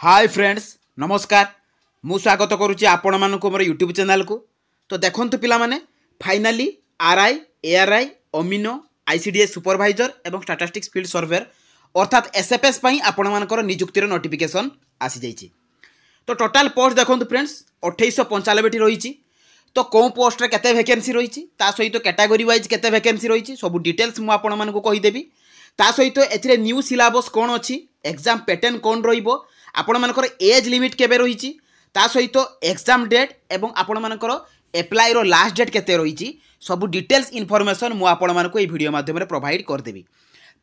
Hi friends नमस्कार मु स्वागत करुच्ची आपण मानक मोर यूट्यूब चैनल को। तो देखंतु पिला माने finally RI ARY amino ICDS supervisor एवं स्टैटिस्टिक्स फील्ड सर्वेयर अर्थात एसएफएस पई आपण मानकर नियुक्तिर नोटिफिकेशन आसी जाइछि। तो टोटाल पोस्ट देखंतु फ्रेंड्स 2895 टी रहिछि। तो कौ पोस्ट रे केते वैकेंसी रहिछि ता सहित कैटेगरी वाइज केते वैकेंसी रहिछि सब डिटेल्स मु आपण मानक कहि देबी। ता सहित एथिरे न्यू सिलेबस कोन अछि एग्जाम पैटर्न कोन रहिबो आपण मानकर एज लिमिट केबे रहिछि ता सहित एग्जाम डेट एवं आपण मानकर एप्लाई रो लास्ट डेट केते रहिछि सब डिटेल्स इनफॉरमेशन मु आपण मानक ए वीडियो माध्यम रे प्रोवाइड कर देबी।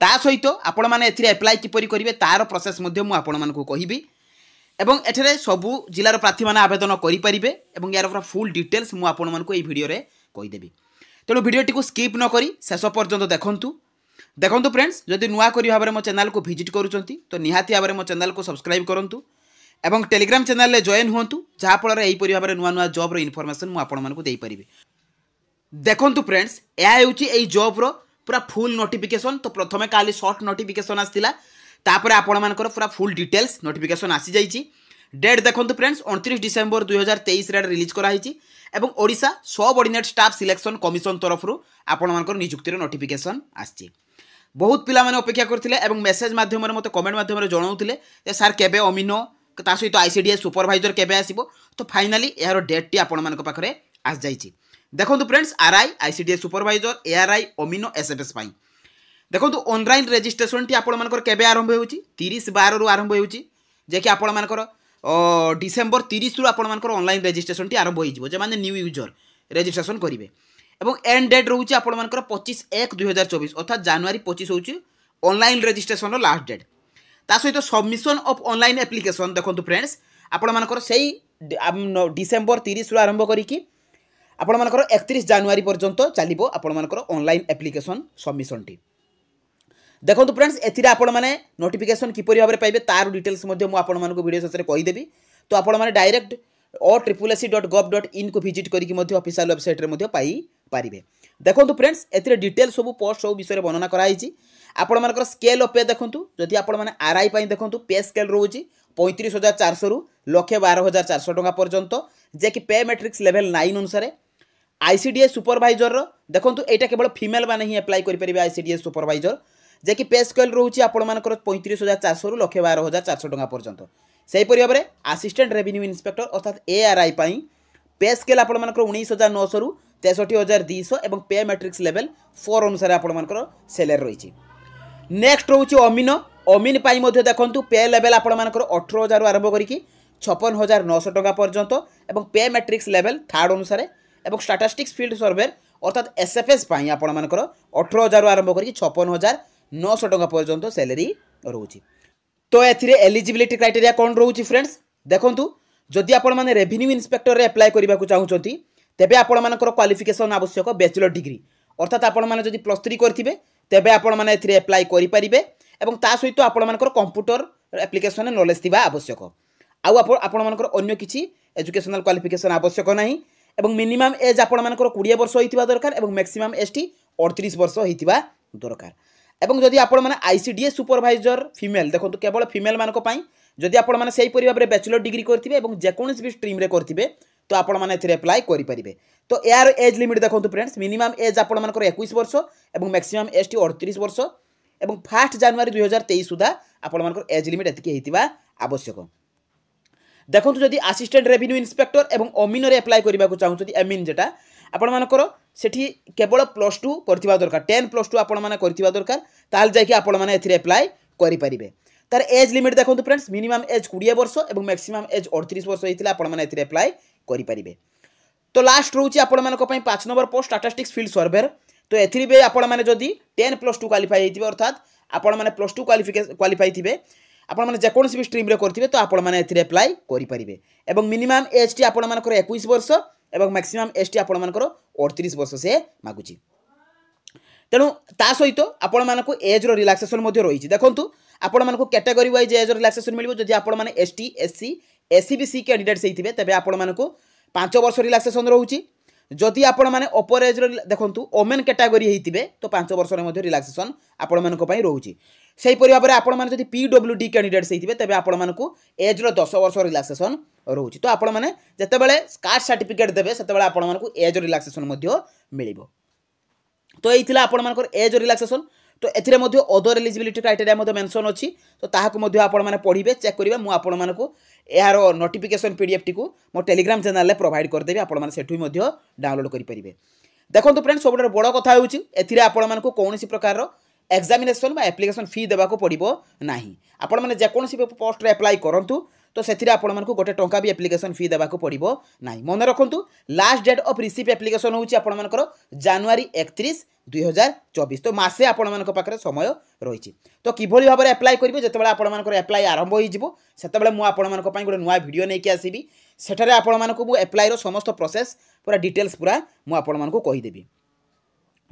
ता सहित आपण माने एथिरे एप्लाई किपरि करिवे तार प्रोसेस मध्ये मु आपण मानक कहिबी एवं एठरे सबु जिल्लार प्रार्थी माने आवेदन करि परिबे एवं यार फुल डिटेल्स मु आपण मानक ए वीडियो रे कहि देबी। तेणु वीडियो टी को स्किप न करी शेष पर्यंत देखंतु फ्रेंड्स जदि नुआ करी भाबरे मो चैनल को विजिट करूचंती तो निहाती भाबरे मो चैनल को सब्सक्राइब करंतु एवं टेलीग्राम चैनल ले जॉइन हुंतु जहा फल रे एही परि भाबरे नुआ नुआ जॉब रो इन्फॉर्मेशन मु आपण मानकु देई परिबे। देखंतु फ्रेंड्स एहा हेउची एही जॉब रो पूरा फुल नोटिफिकेशन। तो प्रथमे काली शॉर्ट नोटिफिकेशन आस्तिला तापरे आपण मानकर पूरा फुल डिटेल्स नोटिफिकेशन आसी जाईची। डेट देखंतु फ्रेंड्स 29 डिसेंबर 2023 रे रिलीज करा हिची एवं Odisha subordinate staff selection commission तरफ रु आपण मानकर नियुक्तिर नोटिफिकेशन आछि। बहुत पिला माने अपेक्षा करथिले एवं मेसेज माध्यम रे मते कमेंट माध्यम रे जणाउथिले जे सर केबे अमीनो ता सहित आईसीडीएस सुपरवाइजर केबे आसीबो। तो फाइनली यार डेट टी आपण मानक पाखरे आस जाईची। देखंतु friends RI ICDS supervisor ARI अमीनो एसएफएस पाई देखंतु ऑनलाइन रजिस्ट्रेशन टी आपण मानकर केबे आरंभ होउची 30/12 रु आरंभ होउची जे कि आपण मानकर डिसेंबर 30 रु आपण मानकर ऑनलाइन रजिस्ट्रेशन टी आरंभ होइजिवो जे माने न्यू यूजर रजिस्ट्रेशन करिवे एवं एंड डेट रोचे आपण मानकर 25/1/2024 अर्थात जनवरी 25 होउची ऑनलाइन रजिस्ट्रेशन रो लास्ट डेट। ता सहित सबमिशन ऑफ ऑनलाइन एप्लिकेशन देखंतु फ्रेंड्स आपण मानकर सेही डिसेंबर 30 रु आरंभ करिकि आपण मानकर 31 जनवरी पर्यंत चलिबो आपण मानकर ऑनलाइन एप्लिकेशन सबमिशन टी। देखंतु फ्रेंड्स एथिरे आपण माने नोटिफिकेशन किपरि भाबरे पाइबे तार डिटेल्स मध्ये मु आपण मानको वीडियो शेष रे कहि देबी। तो आपण माने डायरेक्ट OSSC.gov.in को विजिट करिकि मध्ये ऑफिशियल वेबसाइट रे मध्ये पाई पारिबे। देखंतु फ्रेंड्स एथिरे डिटेल सब पोस्ट सब विषय रे वर्णना करा हिची। आपण मानकर स्केल ऑफ पे देखंतु जदि आपण माने आरआई पई देखंतु पे स्केल रहउची 35400 रु 1,12,400 टका पर्यंत जे कि पे मैट्रिक्स लेवल 9 अनुसार। आईसीडीएस सुपरवाइजर रो देखंतु एटा केवल फीमेल माने ही अप्लाई करि परिबे आईसीडीएस सुपरवाइजर जे कि पे स्केल रहउची आपण मानकर 35400 रु 1,12,400 टका पर्यंत। सेही परि भाबरे असिस्टेंट रेवेन्यू इंस्पेक्टर अर्थात एआरआई पई पे स्केल आपण मानकर 19,900 रु 63,200 एवं पे मैट्रिक्स लेवल 4 अनुसार आपण मानकर सैलरी रहिछि। नेक्स्ट रहउछि अमीनो अमीन पई मध्ये देखंतु पे लेवल आपण मानकर 18,000 रु आरंभ करिकि 56,900 टका पर्यंत एवं पे मैट्रिक्स लेवल 3 अनुसार एवं स्टैटिस्टिक्स फील्ड सर्वेयर अर्थात एसएफएस पई आपण मानकर 18,000 रु आरंभ करिकि 56,900 टका पर्यंत सैलरी रहउछि। तो एथिरे एलिजिबिलिटी क्राइटेरिया कोन रहउछि फ्रेंड्स देखंतु जदि आपण माने रेवेन्यू इंस्पेक्टर रे अप्लाई करबा को चाहुचंती तेबे आपण मानकर क्वालिफिकेशन आवश्यक बैचलर डिग्री अर्थात आपण माने जदि +3 करथिबे तेबे आपण माने एथिरे अप्लाई करि परिबे एवं ता सहित आपण मानकर कंप्यूटर एप्लीकेशन नॉलेज थिबा आवश्यक। आउ आपण मानकर अन्य किछि एजुकेशनल क्वालिफिकेशन आवश्यक नाही एवं मिनिमम एज आपण मानकर 20 वर्ष होइथिबा दरकार एवं मैक्सिमम एज टी 38 वर्ष होइथिबा दरकार। एवं जदि आपण माने आईसीडीएस सुपरवाइजर फीमेल देखंतु केवल फीमेल मानको पई जदि आपण माने सेही परि भाबरे बैचलर डिग्री करथिबे एवं जे कोनोसी भी स्ट्रीम रे करथिबे तो आपण माने एथिरे अप्लाई करि परिबे। तो यार एज लिमिट देखंतु फ्रेंड्स मिनिमम एज आपण मानकर 21 वर्ष एवं मैक्सिमम एज टी 38 वर्ष एवं 1 जनवरी 2023 सुधा आपण मानकर एज लिमिट एतिके हेतिबा आवश्यक। देखंतु जदि असिस्टेंट रेवेन्यू इंस्पेक्टर एवं अमीनो रे अप्लाई करबा को चाहुचंती अमीन जेटा आपण मानकर सेठी केवल +2 करथिबा दरकार 10+2 आपण माने करथिबा दरकार ताल जाय कि आपण माने एथिरे अप्लाई करि परिबे। तार एज लिमिट देखंतु फ्रेंड्स मिनिमम एज 20 वर्ष एवं मैक्सिमम एज 38 वर्ष हेतिला आपण माने एथिरे अप्लाई करि परिबे। तो लास्ट रहउची आपण मानको पई 5 number post statistics field surveyor. तो एथिरे बे आपण माने जदी 10+2 क्वालिफाई हेतिबे अर्थात आपण माने +2 क्वालिफाई थिबे आपण माने जे कोनोसी भी स्ट्रीम रे करथिबे तो आपण माने एथिरे अप्लाई करि परिबे एवं मिनिमम एज टी आपण मानकर 21 वर्ष एवं मैक्सिमम एज टी आपण मानकर 38 वर्ष से मागुची। तेणु ता सहित आपण मानको एज रो रिलैक्सेशन मध्ये रहिछि। देखंतु आपण मानको कैटेगरी वाइज एज रिलैक्सेशन मिलिबो जदि आपण माने एसटी एससी एससीबीसी कैंडिडेट्स हेतिबे तबे आपण मानको 5 वर्ष रिलैक्सेशन रहउछि। जदि आपण माने अपर एज रो देखंतु ओमेन कैटेगरी हेतिबे तो 5 वर्ष रे मध्ये रिलैक्सेशन आपण मानको पई रहउछि। सेहीपरि भाव में आपण मैंने PWD कैंडिडेट्स होते तेज आपण मानक एज्र 10 वर्ष रिलैक्सेशन रोचे। तो आपण मैंने जितेबाला कास्ट सर्टिफिकेट देवे से आपण मानक एज रिलैक्सेशन मिल। तो यही आपण मानक एज रिलैक्सेशन। तो एथिरे मध्य अदर एलिजिबिलिटी क्राइटेरिया मेंशन अच्छी। तो ताकू आपण मैंने पढ़े चेक करेंगे। मुझे आपण मानक यार नोटिफिकेशन पीडीएफ टी मो टेलीग्राम चैनल में प्रोवाइड करदेवी। आपण मैंने सेठू डाउनलोड करेंगे। देखो फ्रेंड्स सब बड़ कथा होती कौन प्रकार एग्जामिनेशन एप्लिकेशन फी देवाक पड़ो ना। आपण मैंने जेकोसी पोस्ट एप्लाई करूँ तो से गोटे टंका भी एप्लिकेशन फी देवाक पड़ो ना। मन रखु last date of receive application होची आपनकर जनवरी 31 2024। तो मासे आपण मान पाखे समय रही। तो किभली भाव में एप्लाई करेंगे जितेबाला आपनकर एप्लाई आरंभ होते मुझे गोटे नुआ भिडियो नहीं आसबि। सेठारे आपण मानक एप्लाई समस्त प्रोसेस पूरा डिटेल्स पूरा मुझे कहीदेवी।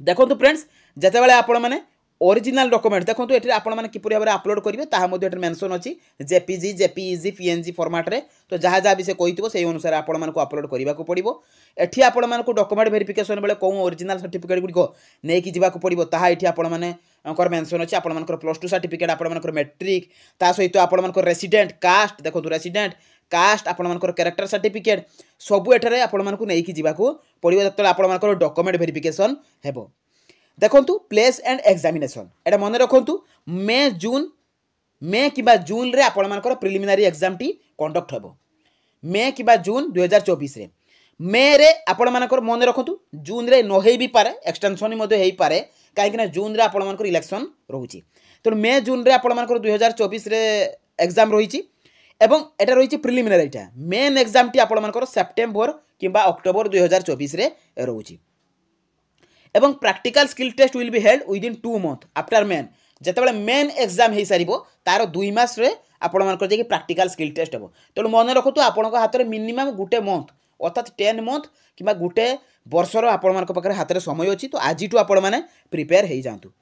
देखो फ्रेंड्स जितेबाला आपण मैंने ओरिजिनल डॉक्यूमेंट देखो ये आपण मैंने किपरि भाव में अपलोड करेंगे मेंशन अच्छी जेपीजी जेपीईजी पीएनजी फॉर्मेट रे। तो जहाँ जहाँ भी से कही से अनुसार आपण मानक अपलोड करने को पड़ो। एठी आपण मानक डॉक्यूमेंट वेरिफिकेशन बेले कौन ओरिजिनल सर्टिफिकेट गुड़िक नहीं जावाक पड़ो ताहा एठी आपण माने मेंशन अच्छी। आपण मानक +2 सर्टिफिकेट आपण मानक मैट्रिक ता सहित आपण मानक रेसिडेंट कास्ट देखो रेसिडेंट कास्ट आपण मानक कैरेक्टर सर्टिफिकेट सबू एठारे आपण मानक नहीं जावाक पड़ो जो आपण मानक डॉक्यूमेंट वेरिफिकेशन हेबो। देखु प्लेस एंड एग्जामिनेशन एटा मन रखु मे कि जून रे आपण मानकर प्रिलिमिनारी एग्जाम टी कंडक्ट हेबो। मे कि जून 2024 रे मे रे आपण मानकर मन रखु जून रे न हो भी पारे एक्सटेंशन हो पारे कहीं जून रे आपण मानकर इलेक्शन रोची। तो मे जून रे आपण मानकर 2024 रे एग्जाम रही एवं एटा रही प्रिलिमिनारी एटा मेन एग्जाम टी आपण मानकर सेप्टेम्बर कि अक्टोबर 2024 रे रोची। एवं practical skill test will be held within 2 month after main जितेबाला मेन एग्जाम हो सार तार 2 मास आपण मानकर जे प्रैक्टिकल स्किल टेस्ट हेबो। तेणु मन रखु आपण हाथ में मिनिमम गोटे मंथ अर्थात 10 मंथ कि गोटे वर्षर आपण मान पाखे हाथ में समय अच्छी। तो आज आपण मैंने प्रिपेयर हो जातु।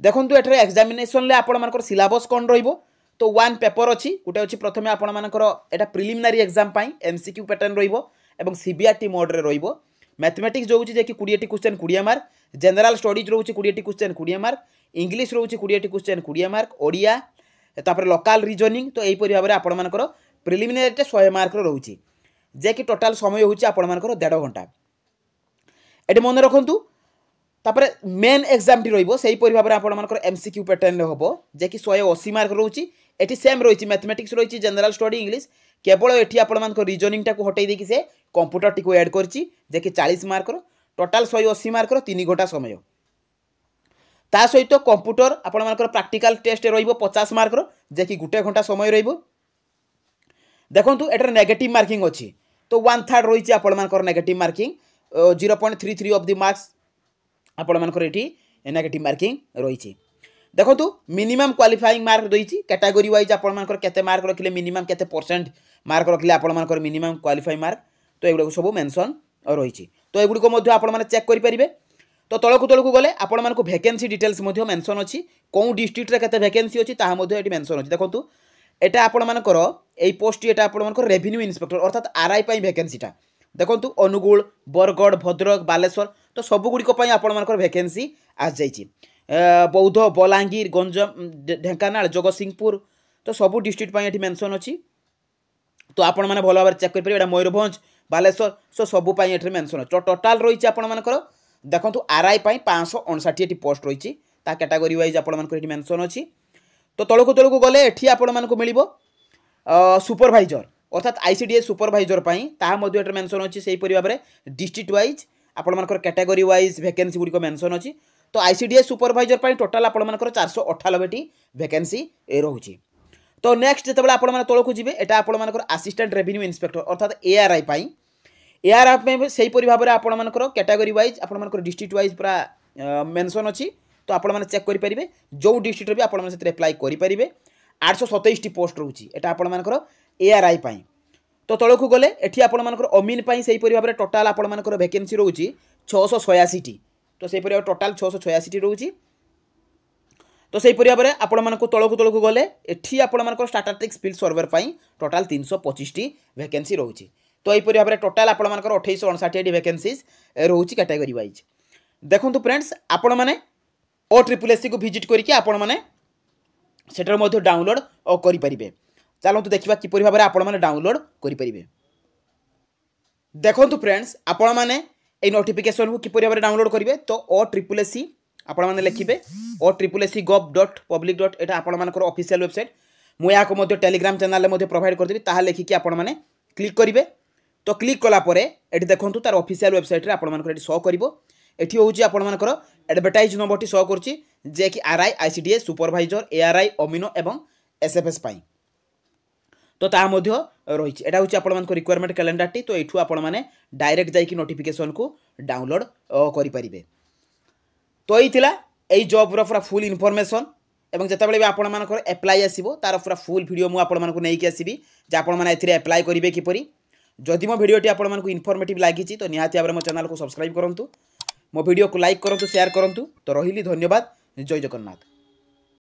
देखो ये एग्जामिनेशन आपण मानकर सिलेबस कौन रहिबो। तो 1 पेपर अच्छी गोटे अच्छी प्रथम आपण मानकर एटा प्रिलिमिनारी एग्जाम पाई एमसीक्यू पैटर्न रहिबो एवं सीबीआरटी मोड रे रहिबो। मैथमेटिक्स जो होची जे कि 20 क्वेश्चन 20 मार्क जनरल स्टडीज रोची 20 क्वेश्चन 20 मार्क इंग्लिश रोची 20 क्वेश्चन 20 मार्क ओडिया तापर लोकल रीजनिंग। तो यहीपरि भाव में आपण मानकर प्रिलिमिनारी 100 मार्क रोची जे कि टोटाल समय होची आपण मानकर 1.5 घंटा। एटी मन रखंतु तापर मेन एग्जाम टी रहिबो सेहीपरि भाव में आपण मानकर एमसीक्यू पैटर्न होबो जे कि 180 मार्क रोची। एटी सेम रही मैथमेटिक्स रही जनरल स्टडी इंग्लिश केवल एटी आपण मानकर रीजनिंग टाको हटै देकी से कंप्यूटर टी को ऐड करची जे कि 40 मार्क टोटाल 180 मार्क 3 घंटा समय। ता सहित कंप्यूटर आपण मानकर प्रैक्टिकल टेस्ट रहिबो 50 मार्क जे कि 1 घंटा समय रहिबो। देखंतु एटर नेगेटिव मार्किंग अच्छी। तो 1/3 रही आपण मानकर negative marking 0.33 of the marks आपण मानकर एटी नेगेटिव मार्किंग रही। देखो मिनिमम क्वालिफाइंग मार्क रही कैटेगरी वाइज आपण मानकर केते मार्क रखिले मिनिमम केते परसेंट मार्क रखिले आपण मानकर मिनिमम क्वालिफाइंग मार्क। तो एगुड़ा सब मेंशन रही। तो एगुड़ी आपण माने चेक करि परिबे। तो तलकू गले आपण मानक वैकेंसी डिटेल्स मेंशन अच्छी कौन डिस्ट्रिक्ट रे केते वैकेंसी अच्छी ताहा मेंशन अच्छी। देखो एटा आपण मानकर एई पोस्ट एटा आपण मानकर रेवेन्यू इंस्पेक्टर अर्थात आरआई पई वैकेंसीटा देखो अनुगुल बरगढ़ भद्रक बालेश्वर तो सबुगुड़िक आपण मानकर वैकेंसी आस जाइए। बौद्ध बलांगीर गंजम ढेंकानाल जगतसिंहपुर तो सबू डिस्ट्रिक्ट ये मेंशन अच्छी। तो आपण मैंने भल भाव चेक करेंगे मयूरभंज बालेश्वर सो सबू ये मेंशन अच्छे। टोटाल रही आपण मानकर देखो आरआई 559 पोस्ट रही कैटेगरी वाइज आपण मानकर मेंशन अच्छी। तो तलकू गले एठी आपण मानक मिलिबो सुपरवाइजर अर्थात आईसीडीएस सुपरवाइजर ताहा मेंशन अच्छी। से भाव में डिस्ट्रिक्ट वाइज आपण मानकर कैटेगरी वाइज वैकेंसी गुड़िक मेंशन अच्छी। तो आईसीडीएस सुपरवाइजर टोटाल आपण मानकर 498 वैकेंसी रोची। तो नेक्स्ट जो आप तौक जी एटा आपण मानकर असिस्टेंट रेवेन्यू इंस्पेक्टर अर्थात एआरआई से भाव में आपण मानकर कैटेगरी वाइज आपण मानकर डिस्ट्रिक्ट वाइज पूरा मेंशन अच्छी। तो आपण माने चेक करि परिबे जो डिस्ट्रिक्ट भी आपण माने से अप्लाई करि परिबे। 827 पोस्ट रोची एटा आपण मानकर एआरआई पाई। तो तौक गले एठी आपण मानकर अमीन पाई से भाव में टोटाल आपण मानकर वैकेंसी रोची 686 तो से टोटाल 686 रोची। तो से भाव में आपण मानक तौक गले एठी आपण मानकर स्टैटिस्टिक्स फील्ड सर्वर पाई टोटाल 325 वैकेंसी रोची। तो यही भाव में टोटाल आपण मानकर 2859 वैकेंसीज रोची कैटेगरी वाइज। देखो फ्रेंड्स आपण माने OSSC को विजिट करके आपण माने सेटार मध्य डाउनलोड करें। चलतु देखा किपर भाव में आपण डाउनलोड करेंगे। देखो फ्रेंड्स आपण मैंने ये नोटिफिकेशन को किपर भाव में डाउनलोड करेंगे। तो OSSC आपण मैंने लिखे OSSC.gov.public. यहाँ आपर ऑफिशियल वेबसाइट मुझे यहाँ टेलीग्राम चैनल में प्रोवाइड करदेवी ताहा लिखिकी आपण मैंने क्लिक करेंगे। तो क्लिक कलापर ये देखो तार ऑफिशियल वेबसाइट आपंकर शो कर ये हूँ आपर एडवर्टाइज नंबर शो करुच्ची कि RI ICDS supervisor ARI amino एवं SFS पाई। तो ता मध्य रही है हूँ आपण रिक्वायरमेंट कैलेंडर टी। तो यू आपने डायरेक्ट जाकि नोटिफिकेशन को डाउनलोड करेंगे। तो यही जॉब पूरा फुल इनफॉरमेशन एवं जितेबाला भी आपर एप्लाई आसो तार पूरा फुल वीडियो मुझे आपको नहीं आसबि जे एप्लाई करेंगे किपरि। जदि मो वीडियोटी आपको इनफॉर्मेटिव लगी तो निहाती भाव में मो चैनल को सब्सक्राइब करूँ, मो वीडियो को लाइक करूँ, शेयर करूँ। तो रही धन्यवाद। जय जगन्नाथ।